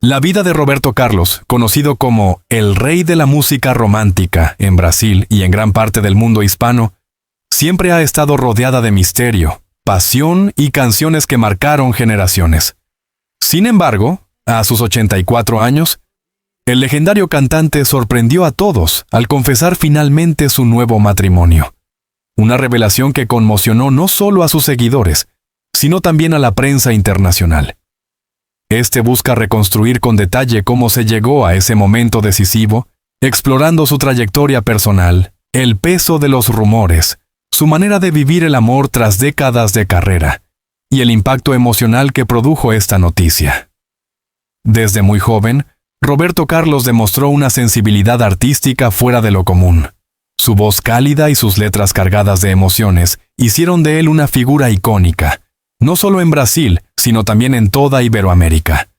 La vida de Roberto Carlos, conocido como el rey de la música romántica en Brasil y en gran parte del mundo hispano, siempre ha estado rodeada de misterio, pasión y canciones que marcaron generaciones. Sin embargo, a sus 84 años, el legendario cantante sorprendió a todos al confesar finalmente su nuevo matrimonio. Una revelación que conmocionó no solo a sus seguidores, sino también a la prensa internacional. Este busca reconstruir con detalle cómo se llegó a ese momento decisivo, explorando su trayectoria personal, el peso de los rumores, su manera de vivir el amor tras décadas de carrera, y el impacto emocional que produjo esta noticia. Desde muy joven, Roberto Carlos demostró una sensibilidad artística fuera de lo común. Su voz cálida y sus letras cargadas de emociones hicieron de él una figura icónica, no solo en Brasil, sino también en toda Iberoamérica.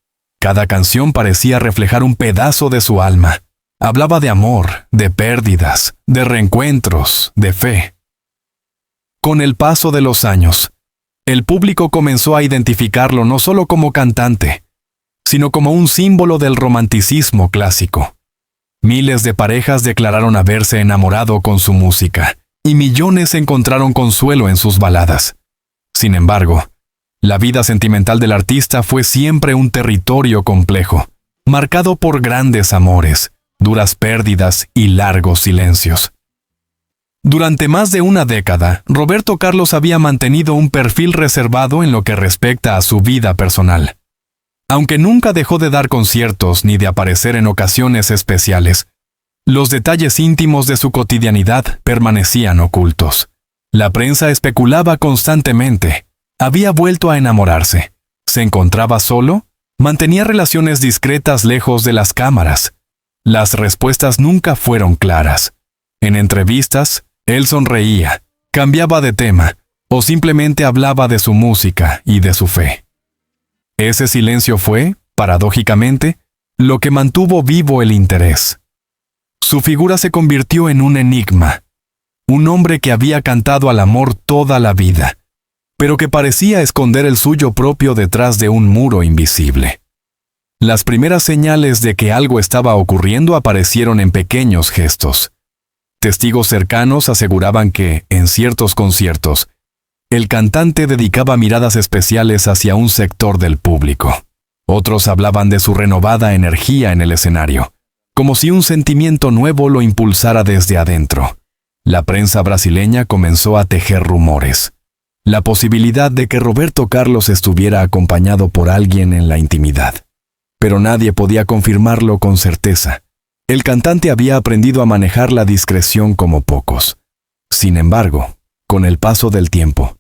Cada canción parecía reflejar un pedazo de su alma. Hablaba de amor, de pérdidas, de reencuentros, de fe. Con el paso de los años, el público comenzó a identificarlo no solo como cantante, sino como un símbolo del romanticismo clásico. Miles de parejas declararon haberse enamorado con su música, y millones encontraron consuelo en sus baladas. Sin embargo, la vida sentimental del artista fue siempre un territorio complejo, marcado por grandes amores, duras pérdidas y largos silencios. Durante más de una década, Roberto Carlos había mantenido un perfil reservado en lo que respecta a su vida personal. Aunque nunca dejó de dar conciertos ni de aparecer en ocasiones especiales, los detalles íntimos de su cotidianidad permanecían ocultos. La prensa especulaba constantemente. Había vuelto a enamorarse. ¿Se encontraba solo? Mantenía relaciones discretas lejos de las cámaras. Las respuestas nunca fueron claras. En entrevistas, él sonreía, cambiaba de tema, o simplemente hablaba de su música y de su fe. Ese silencio fue, paradójicamente, lo que mantuvo vivo el interés. Su figura se convirtió en un enigma, un hombre que había cantado al amor toda la vida, pero que parecía esconder el suyo propio detrás de un muro invisible. Las primeras señales de que algo estaba ocurriendo aparecieron en pequeños gestos. Testigos cercanos aseguraban que, en ciertos conciertos, el cantante dedicaba miradas especiales hacia un sector del público. Otros hablaban de su renovada energía en el escenario, como si un sentimiento nuevo lo impulsara desde adentro. La prensa brasileña comenzó a tejer rumores. La posibilidad de que Roberto Carlos estuviera acompañado por alguien en la intimidad. Pero nadie podía confirmarlo con certeza. El cantante había aprendido a manejar la discreción como pocos. Sin embargo, con el paso del tiempo,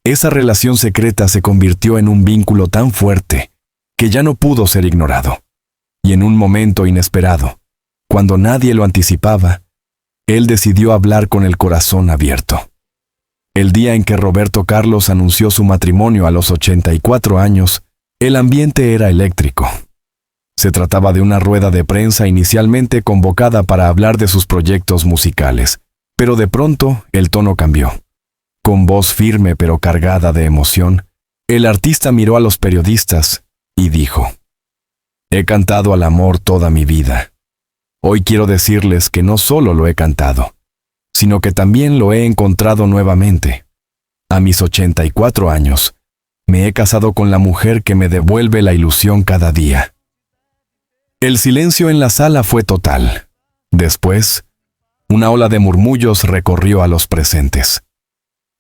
esa relación secreta se convirtió en un vínculo tan fuerte que ya no pudo ser ignorado. Y en un momento inesperado, cuando nadie lo anticipaba, él decidió hablar con el corazón abierto. El día en que Roberto Carlos anunció su matrimonio a los 84 años, el ambiente era eléctrico. Se trataba de una rueda de prensa inicialmente convocada para hablar de sus proyectos musicales, pero de pronto el tono cambió. Con voz firme pero cargada de emoción, el artista miró a los periodistas y dijo: «He cantado al amor toda mi vida. Hoy quiero decirles que no solo lo he cantado, sino que también lo he encontrado nuevamente. A mis 84 años, me he casado con la mujer que me devuelve la ilusión cada día». El silencio en la sala fue total. Después, una ola de murmullos recorrió a los presentes.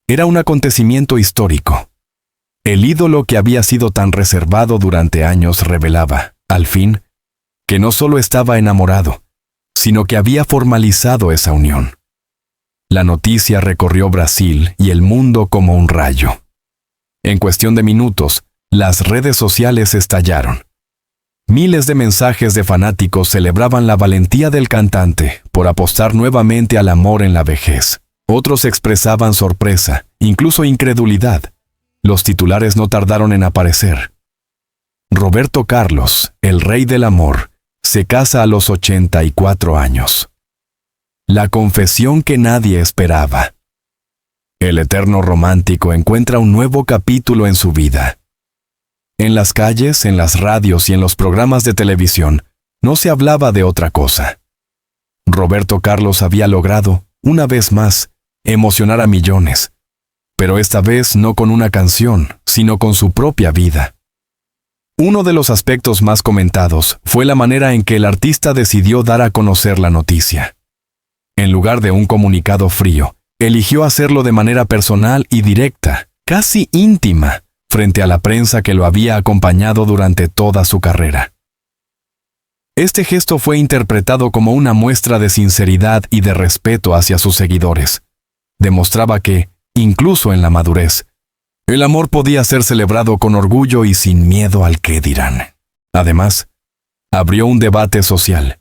Era un acontecimiento histórico. El ídolo que había sido tan reservado durante años revelaba, al fin, que no solo estaba enamorado, sino que había formalizado esa unión. La noticia recorrió Brasil y el mundo como un rayo. En cuestión de minutos, las redes sociales estallaron. Miles de mensajes de fanáticos celebraban la valentía del cantante por apostar nuevamente al amor en la vejez. Otros expresaban sorpresa, incluso incredulidad. Los titulares no tardaron en aparecer. Roberto Carlos, el rey del amor, se casa a los 84 años. La confesión que nadie esperaba. El eterno romántico encuentra un nuevo capítulo en su vida. En las calles, en las radios y en los programas de televisión, no se hablaba de otra cosa. Roberto Carlos había logrado, una vez más, emocionar a millones, pero esta vez no con una canción, sino con su propia vida. Uno de los aspectos más comentados fue la manera en que el artista decidió dar a conocer la noticia. En lugar de un comunicado frío, eligió hacerlo de manera personal y directa, casi íntima, frente a la prensa que lo había acompañado durante toda su carrera. Este gesto fue interpretado como una muestra de sinceridad y de respeto hacia sus seguidores. Demostraba que, incluso en la madurez, el amor podía ser celebrado con orgullo y sin miedo al qué dirán. Además, abrió un debate social.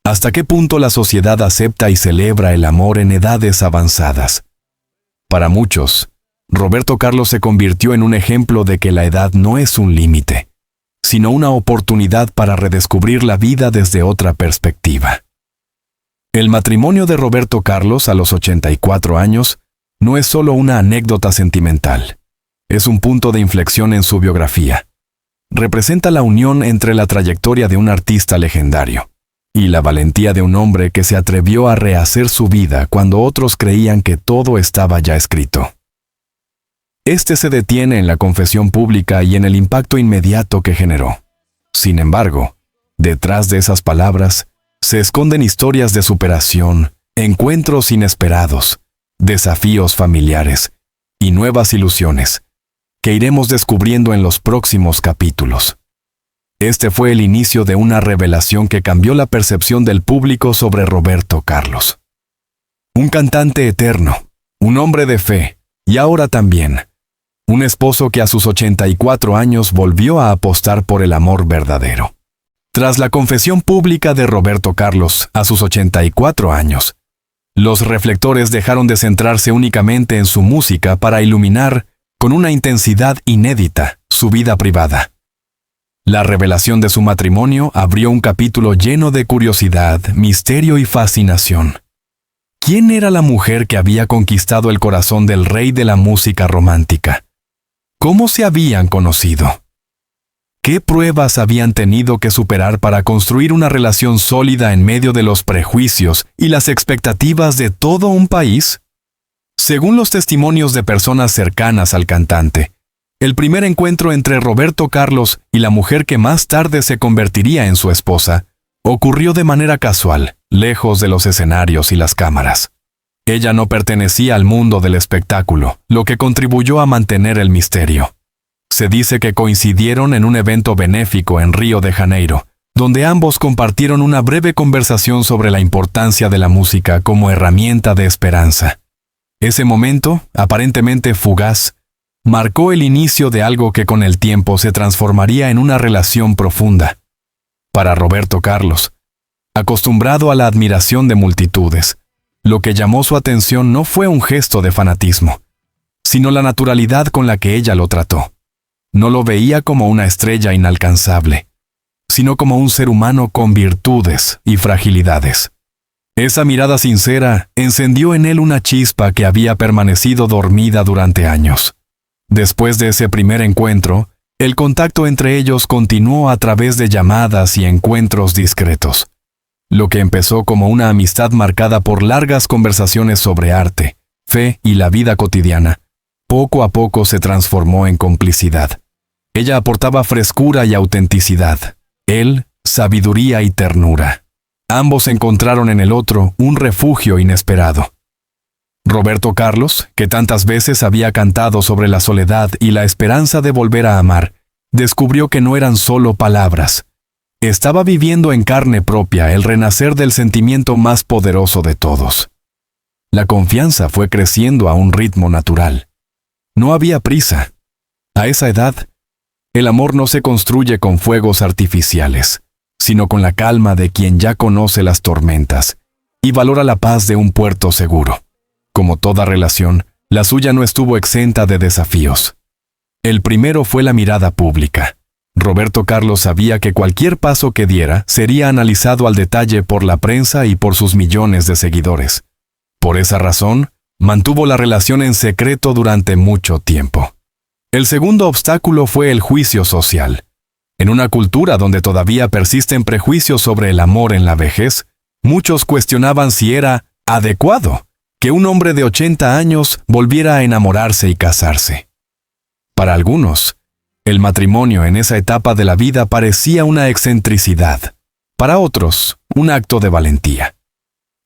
¿Hasta qué punto la sociedad acepta y celebra el amor en edades avanzadas? Para muchos, Roberto Carlos se convirtió en un ejemplo de que la edad no es un límite, sino una oportunidad para redescubrir la vida desde otra perspectiva. El matrimonio de Roberto Carlos a los 84 años no es solo una anécdota sentimental, es un punto de inflexión en su biografía. Representa la unión entre la trayectoria de un artista legendario y la valentía de un hombre que se atrevió a rehacer su vida cuando otros creían que todo estaba ya escrito. Este se detiene en la confesión pública y en el impacto inmediato que generó. Sin embargo, detrás de esas palabras se esconden historias de superación, encuentros inesperados, desafíos familiares y nuevas ilusiones que iremos descubriendo en los próximos capítulos. Este fue el inicio de una revelación que cambió la percepción del público sobre Roberto Carlos. Un cantante eterno, un hombre de fe, y ahora también, un esposo que a sus 84 años volvió a apostar por el amor verdadero. Tras la confesión pública de Roberto Carlos a sus 84 años, los reflectores dejaron de centrarse únicamente en su música para iluminar, con una intensidad inédita, su vida privada. La revelación de su matrimonio abrió un capítulo lleno de curiosidad, misterio y fascinación. ¿Quién era la mujer que había conquistado el corazón del rey de la música romántica? ¿Cómo se habían conocido? ¿Qué pruebas habían tenido que superar para construir una relación sólida en medio de los prejuicios y las expectativas de todo un país? Según los testimonios de personas cercanas al cantante, el primer encuentro entre Roberto Carlos y la mujer que más tarde se convertiría en su esposa ocurrió de manera casual, lejos de los escenarios y las cámaras. Ella no pertenecía al mundo del espectáculo, lo que contribuyó a mantener el misterio. Se dice que coincidieron en un evento benéfico en Río de Janeiro, donde ambos compartieron una breve conversación sobre la importancia de la música como herramienta de esperanza. Ese momento, aparentemente fugaz, marcó el inicio de algo que con el tiempo se transformaría en una relación profunda. Para Roberto Carlos, acostumbrado a la admiración de multitudes, lo que llamó su atención no fue un gesto de fanatismo, sino la naturalidad con la que ella lo trató. No lo veía como una estrella inalcanzable, sino como un ser humano con virtudes y fragilidades. Esa mirada sincera encendió en él una chispa que había permanecido dormida durante años. Después de ese primer encuentro, el contacto entre ellos continuó a través de llamadas y encuentros discretos. Lo que empezó como una amistad marcada por largas conversaciones sobre arte, fe y la vida cotidiana, poco a poco se transformó en complicidad. Ella aportaba frescura y autenticidad, él, sabiduría y ternura. Ambos encontraron en el otro un refugio inesperado. Roberto Carlos, que tantas veces había cantado sobre la soledad y la esperanza de volver a amar, descubrió que no eran solo palabras. Estaba viviendo en carne propia el renacer del sentimiento más poderoso de todos. La confianza fue creciendo a un ritmo natural. No había prisa. A esa edad, el amor no se construye con fuegos artificiales, sino con la calma de quien ya conoce las tormentas y valora la paz de un puerto seguro. Como toda relación, la suya no estuvo exenta de desafíos. El primero fue la mirada pública. Roberto Carlos sabía que cualquier paso que diera sería analizado al detalle por la prensa y por sus millones de seguidores. Por esa razón, mantuvo la relación en secreto durante mucho tiempo. El segundo obstáculo fue el juicio social. En una cultura donde todavía persisten prejuicios sobre el amor en la vejez, muchos cuestionaban si era adecuado que un hombre de 80 años volviera a enamorarse y casarse. Para algunos, el matrimonio en esa etapa de la vida parecía una excentricidad. Para otros, un acto de valentía.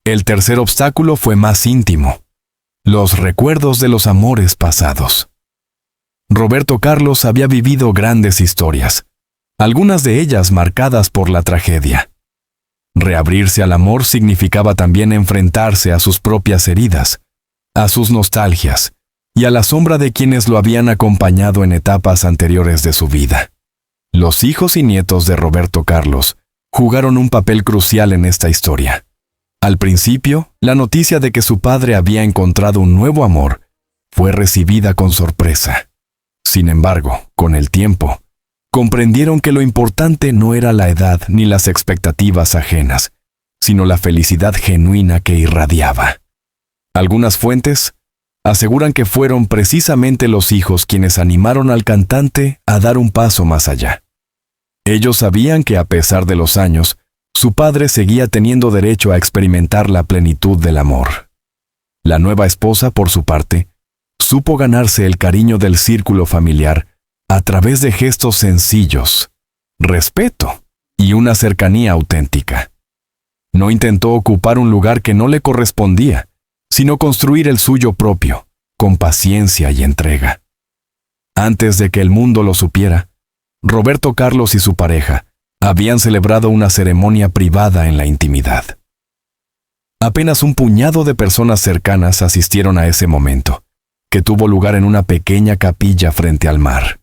El tercer obstáculo fue más íntimo: los recuerdos de los amores pasados. Roberto Carlos había vivido grandes historias, algunas de ellas marcadas por la tragedia. Reabrirse al amor significaba también enfrentarse a sus propias heridas, a sus nostalgias y a la sombra de quienes lo habían acompañado en etapas anteriores de su vida. Los hijos y nietos de Roberto Carlos jugaron un papel crucial en esta historia. Al principio, la noticia de que su padre había encontrado un nuevo amor fue recibida con sorpresa. Sin embargo, con el tiempo, comprendieron que lo importante no era la edad ni las expectativas ajenas, sino la felicidad genuina que irradiaba. Algunas fuentes aseguran que fueron precisamente los hijos quienes animaron al cantante a dar un paso más allá. Ellos sabían que a pesar de los años, su padre seguía teniendo derecho a experimentar la plenitud del amor. La nueva esposa, por su parte, supo ganarse el cariño del círculo familiar a través de gestos sencillos, respeto y una cercanía auténtica. No intentó ocupar un lugar que no le correspondía, sino construir el suyo propio, con paciencia y entrega. Antes de que el mundo lo supiera, Roberto Carlos y su pareja habían celebrado una ceremonia privada en la intimidad. Apenas un puñado de personas cercanas asistieron a ese momento, que tuvo lugar en una pequeña capilla frente al mar.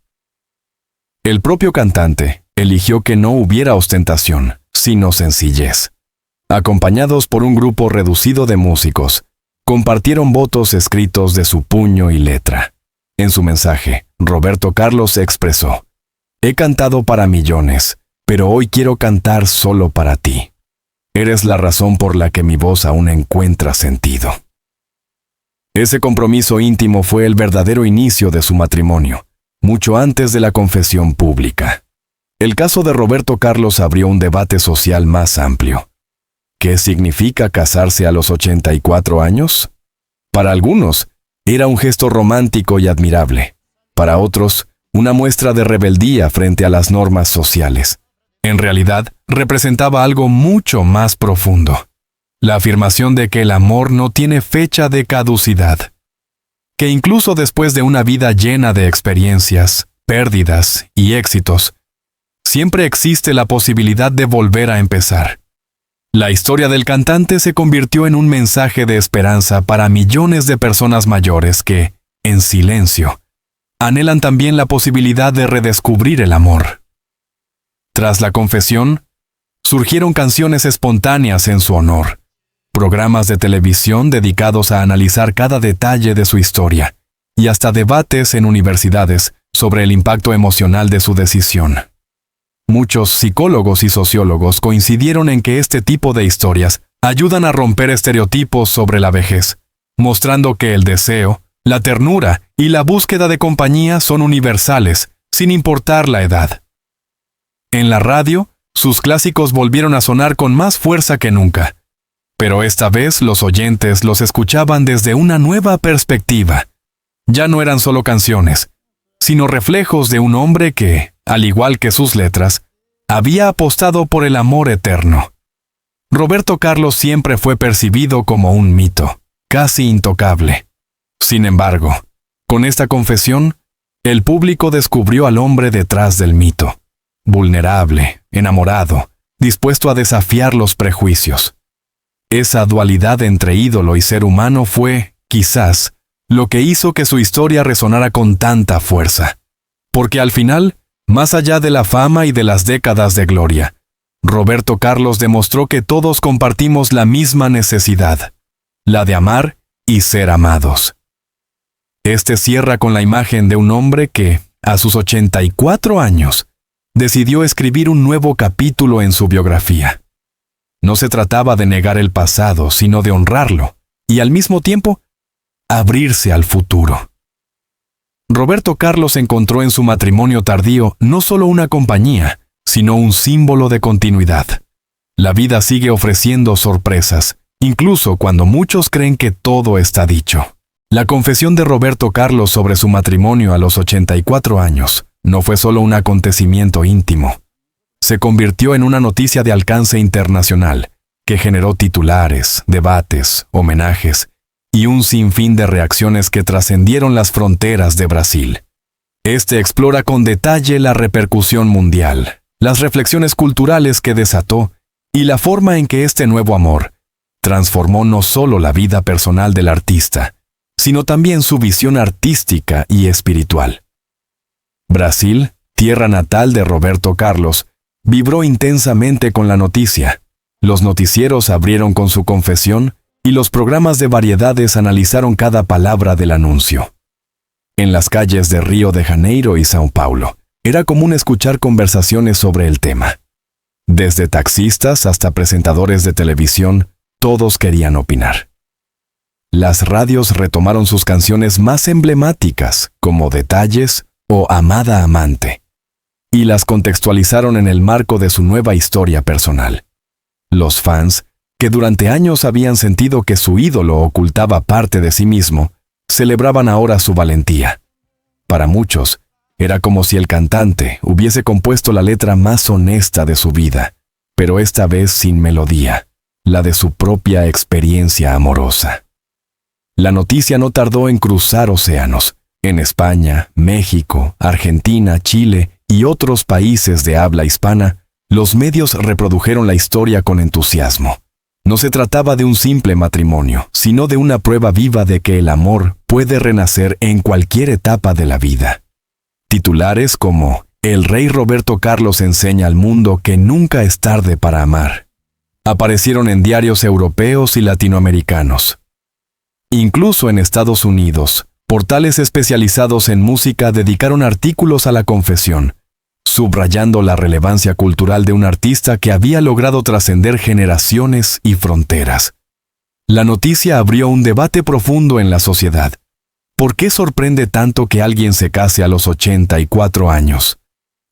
El propio cantante eligió que no hubiera ostentación, sino sencillez. Acompañados por un grupo reducido de músicos, compartieron votos escritos de su puño y letra. En su mensaje, Roberto Carlos expresó: «He cantado para millones, pero hoy quiero cantar solo para ti. Eres la razón por la que mi voz aún encuentra sentido». Ese compromiso íntimo fue el verdadero inicio de su matrimonio, mucho antes de la confesión pública. El caso de Roberto Carlos abrió un debate social más amplio. ¿Qué significa casarse a los 84 años? Para algunos, era un gesto romántico y admirable. Para otros, una muestra de rebeldía frente a las normas sociales. En realidad, representaba algo mucho más profundo: la afirmación de que el amor no tiene fecha de caducidad, que incluso después de una vida llena de experiencias, pérdidas y éxitos, siempre existe la posibilidad de volver a empezar. La historia del cantante se convirtió en un mensaje de esperanza para millones de personas mayores que, en silencio, anhelan también la posibilidad de redescubrir el amor. Tras la confesión, surgieron canciones espontáneas en su honor, programas de televisión dedicados a analizar cada detalle de su historia, y hasta debates en universidades sobre el impacto emocional de su decisión. Muchos psicólogos y sociólogos coincidieron en que este tipo de historias ayudan a romper estereotipos sobre la vejez, mostrando que el deseo, la ternura y la búsqueda de compañía son universales, sin importar la edad. En la radio, sus clásicos volvieron a sonar con más fuerza que nunca, pero esta vez los oyentes los escuchaban desde una nueva perspectiva. Ya no eran solo canciones, sino reflejos de un hombre que, al igual que sus letras, había apostado por el amor eterno. Roberto Carlos siempre fue percibido como un mito, casi intocable. Sin embargo, con esta confesión, el público descubrió al hombre detrás del mito, vulnerable, enamorado, dispuesto a desafiar los prejuicios. Esa dualidad entre ídolo y ser humano fue, quizás, lo que hizo que su historia resonara con tanta fuerza. Porque al final, más allá de la fama y de las décadas de gloria, Roberto Carlos demostró que todos compartimos la misma necesidad, la de amar y ser amados. Este cierra con la imagen de un hombre que, a sus 84 años, decidió escribir un nuevo capítulo en su biografía. No se trataba de negar el pasado, sino de honrarlo, y al mismo tiempo, abrirse al futuro. Roberto Carlos encontró en su matrimonio tardío no solo una compañía, sino un símbolo de continuidad. La vida sigue ofreciendo sorpresas, incluso cuando muchos creen que todo está dicho. La confesión de Roberto Carlos sobre su matrimonio a los 84 años no fue solo un acontecimiento íntimo. Se convirtió en una noticia de alcance internacional que generó titulares, debates, homenajes y un sinfín de reacciones que trascendieron las fronteras de Brasil. Este explora con detalle la repercusión mundial, las reflexiones culturales que desató y la forma en que este nuevo amor transformó no solo la vida personal del artista, sino también su visión artística y espiritual. Brasil, tierra natal de Roberto Carlos, vibró intensamente con la noticia. Los noticieros abrieron con su confesión y los programas de variedades analizaron cada palabra del anuncio. En las calles de Río de Janeiro y São Paulo, era común escuchar conversaciones sobre el tema. Desde taxistas hasta presentadores de televisión, todos querían opinar. Las radios retomaron sus canciones más emblemáticas, como Detalles o Amada Amante, y las contextualizaron en el marco de su nueva historia personal. Los fans, que durante años habían sentido que su ídolo ocultaba parte de sí mismo, celebraban ahora su valentía. Para muchos, era como si el cantante hubiese compuesto la letra más honesta de su vida, pero esta vez sin melodía, la de su propia experiencia amorosa. La noticia no tardó en cruzar océanos. En España, México, Argentina, Chile y otros países de habla hispana, los medios reprodujeron la historia con entusiasmo. No se trataba de un simple matrimonio, sino de una prueba viva de que el amor puede renacer en cualquier etapa de la vida. Titulares como «El rey Roberto Carlos enseña al mundo que nunca es tarde para amar» aparecieron en diarios europeos y latinoamericanos. Incluso en Estados Unidos, portales especializados en música dedicaron artículos a la confesión, subrayando la relevancia cultural de un artista que había logrado trascender generaciones y fronteras. La noticia abrió un debate profundo en la sociedad. ¿Por qué sorprende tanto que alguien se case a los 84 años?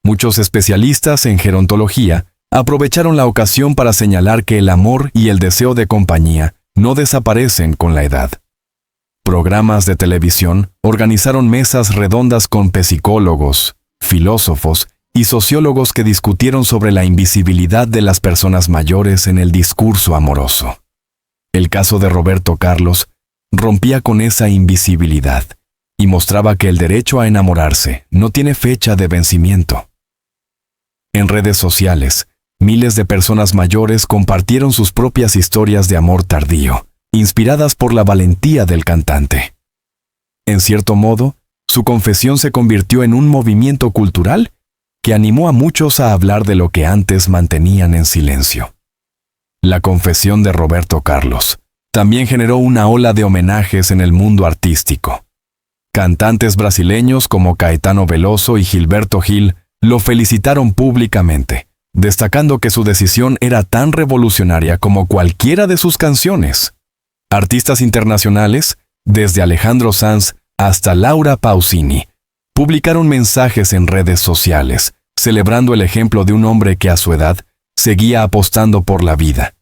Muchos especialistas en gerontología aprovecharon la ocasión para señalar que el amor y el deseo de compañía no desaparecen con la edad. Programas de televisión organizaron mesas redondas con psicólogos, filósofos y sociólogos que discutieron sobre la invisibilidad de las personas mayores en el discurso amoroso. El caso de Roberto Carlos rompía con esa invisibilidad y mostraba que el derecho a enamorarse no tiene fecha de vencimiento. En redes sociales, miles de personas mayores compartieron sus propias historias de amor tardío, inspiradas por la valentía del cantante. En cierto modo, su confesión se convirtió en un movimiento cultural que animó a muchos a hablar de lo que antes mantenían en silencio. La confesión de Roberto Carlos también generó una ola de homenajes en el mundo artístico. Cantantes brasileños como Caetano Veloso y Gilberto Gil lo felicitaron públicamente, destacando que su decisión era tan revolucionaria como cualquiera de sus canciones. Artistas internacionales, desde Alejandro Sanz hasta Laura Pausini, publicaron mensajes en redes sociales, celebrando el ejemplo de un hombre que a su edad seguía apostando por la vida.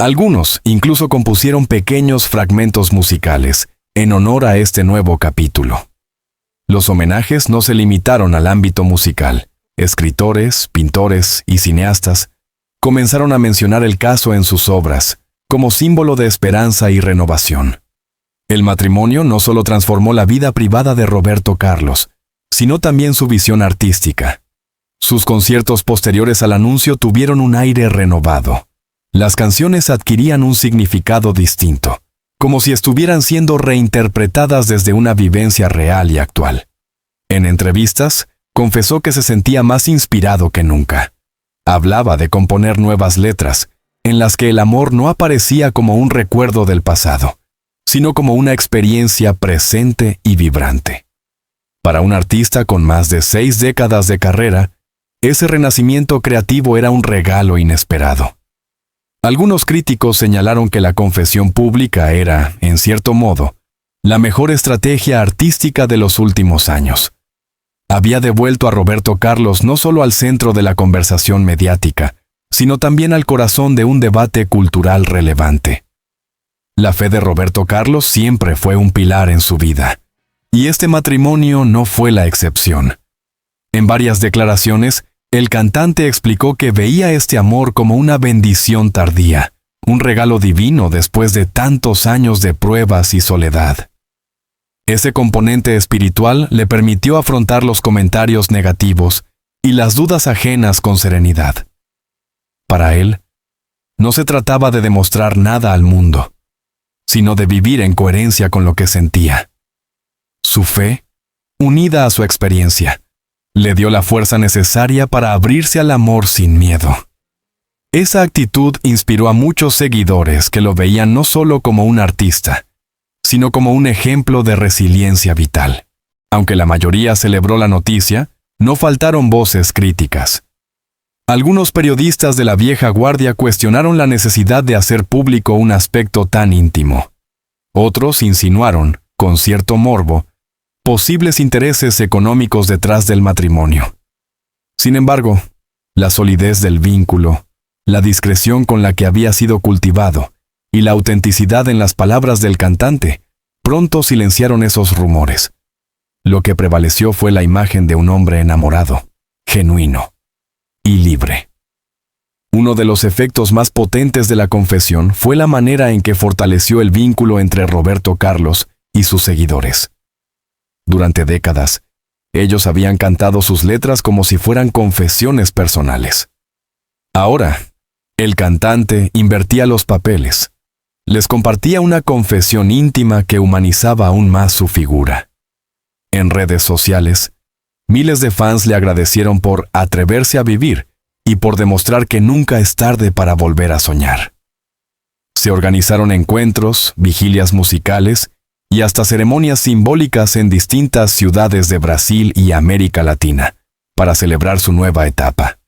Algunos incluso compusieron pequeños fragmentos musicales en honor a este nuevo capítulo. Los homenajes no se limitaron al ámbito musical. Escritores, pintores y cineastas comenzaron a mencionar el caso en sus obras, como símbolo de esperanza y renovación. El matrimonio no solo transformó la vida privada de Roberto Carlos, sino también su visión artística. Sus conciertos posteriores al anuncio tuvieron un aire renovado. Las canciones adquirían un significado distinto, como si estuvieran siendo reinterpretadas desde una vivencia real y actual. En entrevistas, confesó que se sentía más inspirado que nunca. Hablaba de componer nuevas letras, en las que el amor no aparecía como un recuerdo del pasado, sino como una experiencia presente y vibrante. Para un artista con más de 6 décadas de carrera, ese renacimiento creativo era un regalo inesperado. Algunos críticos señalaron que la confesión pública era, en cierto modo, la mejor estrategia artística de los últimos años. Había devuelto a Roberto Carlos no solo al centro de la conversación mediática, sino también al corazón de un debate cultural relevante. La fe de Roberto Carlos siempre fue un pilar en su vida, y este matrimonio no fue la excepción. En varias declaraciones, el cantante explicó que veía este amor como una bendición tardía, un regalo divino después de tantos años de pruebas y soledad. Ese componente espiritual le permitió afrontar los comentarios negativos y las dudas ajenas con serenidad. Para él, no se trataba de demostrar nada al mundo, sino de vivir en coherencia con lo que sentía. Su fe, unida a su experiencia, le dio la fuerza necesaria para abrirse al amor sin miedo. Esa actitud inspiró a muchos seguidores que lo veían no solo como un artista, sino como un ejemplo de resiliencia vital. Aunque la mayoría celebró la noticia, no faltaron voces críticas. Algunos periodistas de la vieja guardia cuestionaron la necesidad de hacer público un aspecto tan íntimo. Otros insinuaron, con cierto morbo, posibles intereses económicos detrás del matrimonio. Sin embargo, la solidez del vínculo, la discreción con la que había sido cultivado y la autenticidad en las palabras del cantante pronto silenciaron esos rumores. Lo que prevaleció fue la imagen de un hombre enamorado, genuino y libre. Uno de los efectos más potentes de la confesión fue la manera en que fortaleció el vínculo entre Roberto Carlos y sus seguidores. Durante décadas, ellos habían cantado sus letras como si fueran confesiones personales. Ahora, el cantante invertía los papeles. Les compartía una confesión íntima que humanizaba aún más su figura. En redes sociales, miles de fans le agradecieron por atreverse a vivir y por demostrar que nunca es tarde para volver a soñar. Se organizaron encuentros, vigilias musicales y hasta ceremonias simbólicas en distintas ciudades de Brasil y América Latina para celebrar su nueva etapa.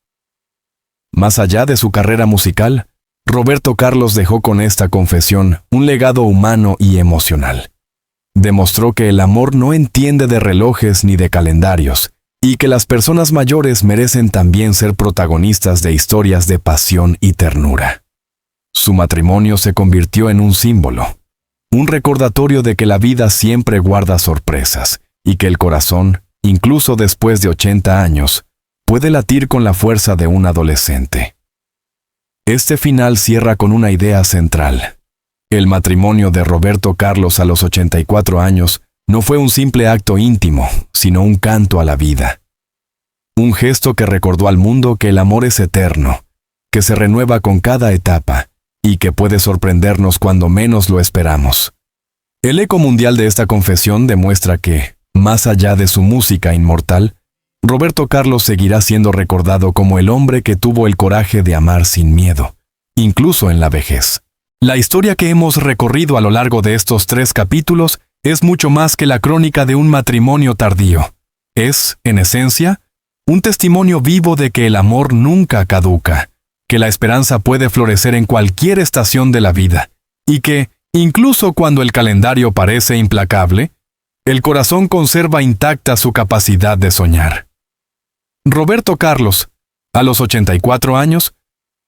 Más allá de su carrera musical, Roberto Carlos dejó con esta confesión un legado humano y emocional. Demostró que el amor no entiende de relojes ni de calendarios, y que las personas mayores merecen también ser protagonistas de historias de pasión y ternura. Su matrimonio se convirtió en un símbolo, un recordatorio de que la vida siempre guarda sorpresas, y que el corazón, incluso después de 80 años, puede latir con la fuerza de un adolescente. Este final cierra con una idea central. El matrimonio de Roberto Carlos a los 84 años no fue un simple acto íntimo, sino un canto a la vida. Un gesto que recordó al mundo que el amor es eterno, que se renueva con cada etapa y que puede sorprendernos cuando menos lo esperamos. El eco mundial de esta confesión demuestra que, más allá de su música inmortal, Roberto Carlos seguirá siendo recordado como el hombre que tuvo el coraje de amar sin miedo, incluso en la vejez. La historia que hemos recorrido a lo largo de estos 3 capítulos es mucho más que la crónica de un matrimonio tardío. Es, en esencia, un testimonio vivo de que el amor nunca caduca, que la esperanza puede florecer en cualquier estación de la vida, y que, incluso cuando el calendario parece implacable, el corazón conserva intacta su capacidad de soñar. Roberto Carlos, a los 84 años,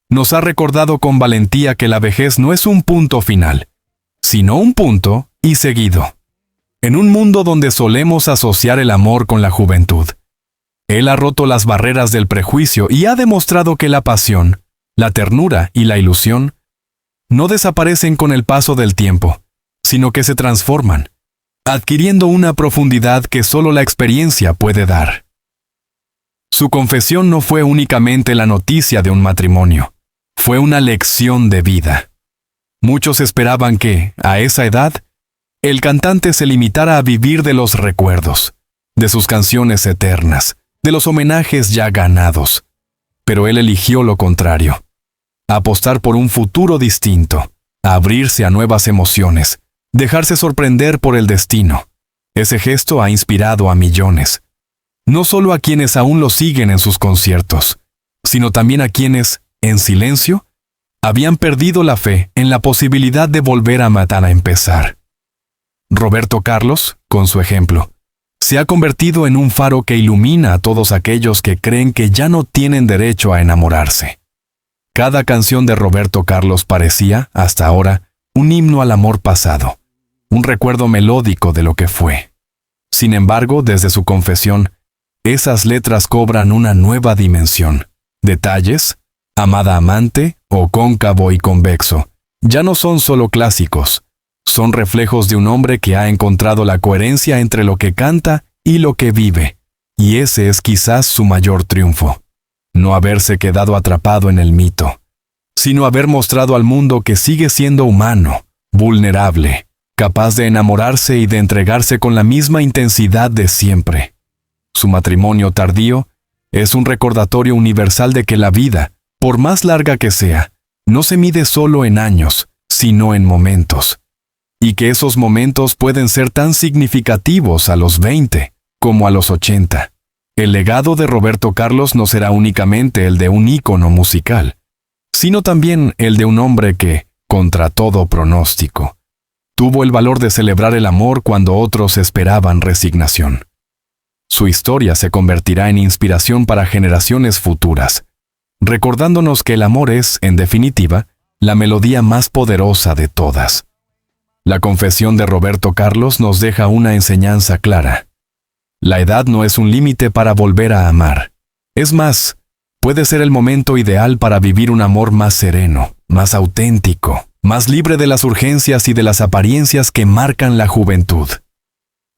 nos ha recordado con valentía que la vejez no es un punto final, sino un punto y seguido. En un mundo donde solemos asociar el amor con la juventud, él ha roto las barreras del prejuicio y ha demostrado que la pasión, la ternura y la ilusión no desaparecen con el paso del tiempo, sino que se transforman, adquiriendo una profundidad que solo la experiencia puede dar. Su confesión no fue únicamente la noticia de un matrimonio, fue una lección de vida. Muchos esperaban que, a esa edad, el cantante se limitara a vivir de los recuerdos, de sus canciones eternas, de los homenajes ya ganados. Pero él eligió lo contrario, apostar por un futuro distinto, abrirse a nuevas emociones, dejarse sorprender por el destino. Ese gesto ha inspirado a millones, no solo a quienes aún lo siguen en sus conciertos, sino también a quienes, en silencio, habían perdido la fe en la posibilidad de volver a matar a empezar. Roberto Carlos, con su ejemplo, se ha convertido en un faro que ilumina a todos aquellos que creen que ya no tienen derecho a enamorarse. Cada canción de Roberto Carlos parecía, hasta ahora, un himno al amor pasado, un recuerdo melódico de lo que fue. Sin embargo, desde su confesión, esas letras cobran una nueva dimensión. Detalles, amada amante o cóncavo y convexo, ya no son solo clásicos, son reflejos de un hombre que ha encontrado la coherencia entre lo que canta y lo que vive, y ese es quizás su mayor triunfo. No haberse quedado atrapado en el mito, sino haber mostrado al mundo que sigue siendo humano, vulnerable, capaz de enamorarse y de entregarse con la misma intensidad de siempre. Su matrimonio tardío es un recordatorio universal de que la vida, por más larga que sea, no se mide solo en años, sino en momentos. Y que esos momentos pueden ser tan significativos a los 20 como a los 80. El legado de Roberto Carlos no será únicamente el de un ícono musical, sino también el de un hombre que, contra todo pronóstico, tuvo el valor de celebrar el amor cuando otros esperaban resignación. Su historia se convertirá en inspiración para generaciones futuras, recordándonos que el amor es, en definitiva, la melodía más poderosa de todas. La confesión de Roberto Carlos nos deja una enseñanza clara. La edad no es un límite para volver a amar. Es más, puede ser el momento ideal para vivir un amor más sereno, más auténtico, más libre de las urgencias y de las apariencias que marcan la juventud.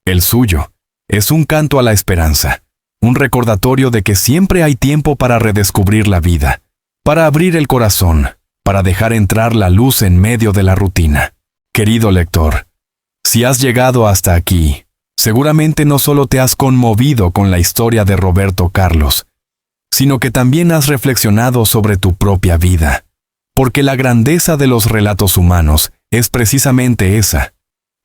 El suyo es un canto a la esperanza, un recordatorio de que siempre hay tiempo para redescubrir la vida, para abrir el corazón, para dejar entrar la luz en medio de la rutina. Querido lector, si has llegado hasta aquí, seguramente no solo te has conmovido con la historia de Roberto Carlos, sino que también has reflexionado sobre tu propia vida, porque la grandeza de los relatos humanos es precisamente esa.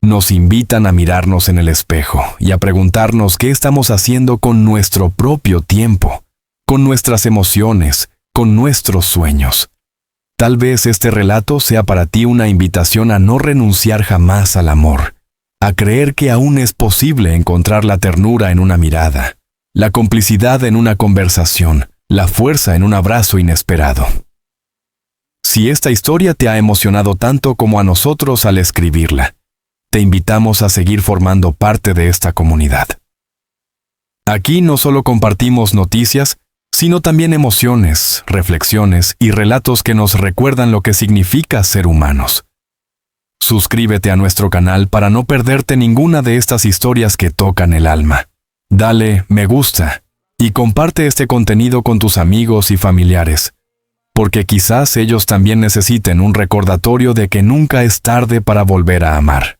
Nos invitan a mirarnos en el espejo y a preguntarnos qué estamos haciendo con nuestro propio tiempo, con nuestras emociones, con nuestros sueños. Tal vez este relato sea para ti una invitación a no renunciar jamás al amor, a creer que aún es posible encontrar la ternura en una mirada, la complicidad en una conversación, la fuerza en un abrazo inesperado. Si esta historia te ha emocionado tanto como a nosotros al escribirla, te invitamos a seguir formando parte de esta comunidad. Aquí no solo compartimos noticias, sino también emociones, reflexiones y relatos que nos recuerdan lo que significa ser humanos. Suscríbete a nuestro canal para no perderte ninguna de estas historias que tocan el alma. Dale me gusta y comparte este contenido con tus amigos y familiares, porque quizás ellos también necesiten un recordatorio de que nunca es tarde para volver a amar.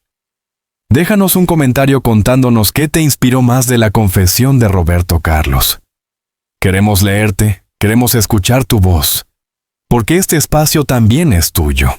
Déjanos un comentario contándonos qué te inspiró más de la confesión de Roberto Carlos. Queremos leerte, queremos escuchar tu voz, porque este espacio también es tuyo.